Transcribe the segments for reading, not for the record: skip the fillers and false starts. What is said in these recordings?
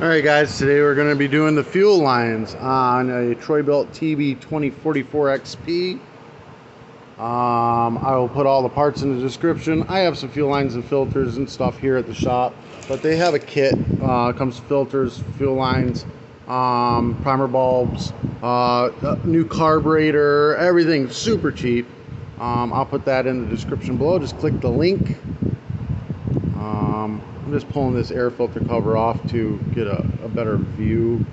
Alright guys, today we're going to be doing the fuel lines on a Troy-Bilt TB2044 XP. I will put all the parts in the description. I have some fuel lines and filters and stuff here at the shop, but they have a kit. Comes with filters, fuel lines, primer bulbs, new carburetor, everything super cheap. I'll put that in the description below. Just click the link. I'm just pulling this air filter cover off to get a better view.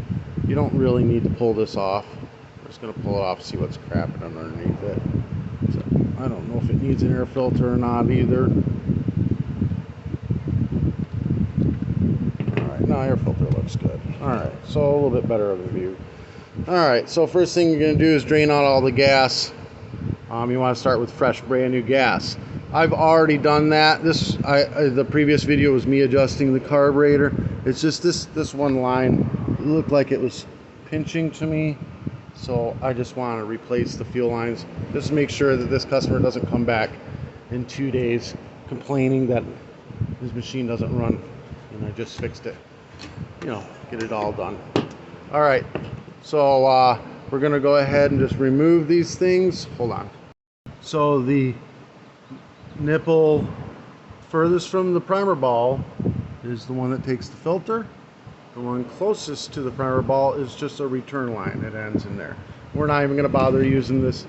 You don't really need to pull this off. I'm just going to pull it off, see what's crapping underneath it. So, I don't know if it needs an air filter or not either. Alright, now air filter looks good. Alright, so a little bit better of a view. Alright, so first thing you're going to do is drain out all the gas. You want to start with fresh, brand new gas. I've already done that. The previous video was me adjusting the carburetor. It's just this one line, it looked like it was pinching to me, so I just want to replace the fuel lines just to make sure that this customer doesn't come back in 2 days complaining that his machine doesn't run and I just fixed it. You know, get it all done. All right, so we're gonna go ahead and just remove these things. Hold on. So the nipple furthest from the primer ball is the one that takes the filter. The one closest to the primer ball is just a return line. It ends in there. We're not even going to bother using this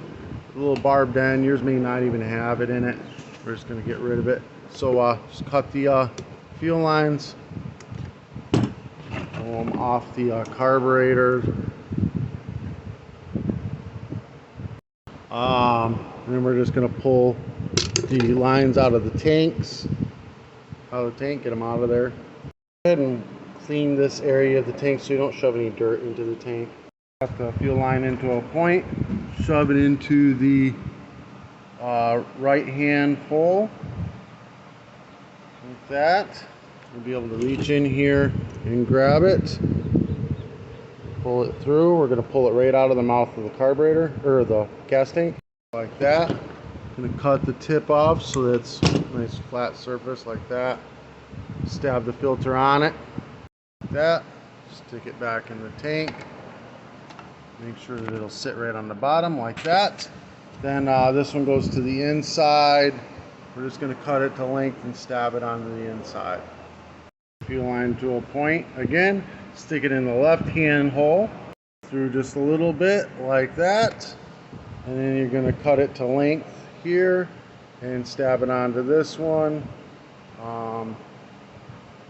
little barbed end. Yours may not even have it in it. We're just going to get rid of it. So just cut the fuel lines, pull them off the carburetor. And then we're just going to pull the lines out of the tanks, get them out of there. Go ahead and clean this area of the tank so you don't shove any dirt into the tank. Got the fuel line into a point, shove it into the right hand hole like that. You'll be able to reach in here and grab it, pull it through. We're going to pull it right out of the mouth of the carburetor or the gas tank like that. I'm going to cut the tip off so that's a nice flat surface like that. Stab the filter on it like that. Stick it back in the tank. Make sure that it'll sit right on the bottom like that. Then this one goes to the inside. We're just going to cut it to length and stab it onto the inside. Fuel line to a point again. Stick it in the left hand hole through just a little bit like that. And then you're going to cut it to length here and stab it onto this one.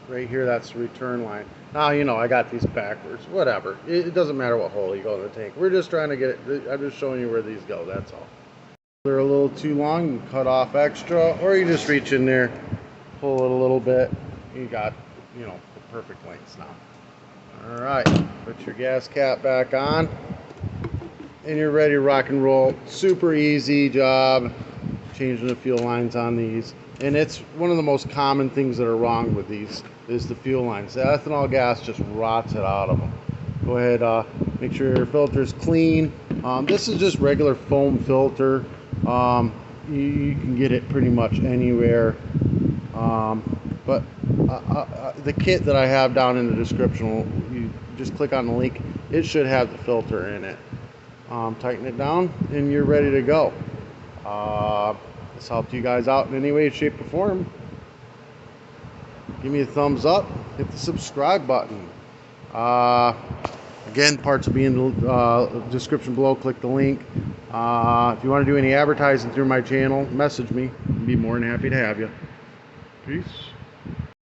Right here, that's the return line. Now, you know, I got these backwards. Whatever. It doesn't matter what hole you go in the tank. We're just trying to get it. I'm just showing you where these go. That's all. If they're a little too long, you cut off extra, or you just reach in there, pull it a little bit. You got, you know, the perfect lengths now. All right. Put your gas cap back on. And you're ready to rock and roll. Super easy job changing the fuel lines on these. And it's one of the most common things that are wrong with these is the fuel lines. The ethanol gas just rots it out of them. Go ahead, make sure your filter is clean. This is just regular foam filter. You can get it pretty much anywhere. But the kit that I have down in the description, you just click on the link. It should have the filter in it. Tighten it down and you're ready to go. This helped you guys out in any way, shape, or form. Give me a thumbs up, hit the subscribe button. Again, parts will be in the description below. Click the link. If you want to do any advertising through my channel, message me. I'd be more than happy to have you. Peace.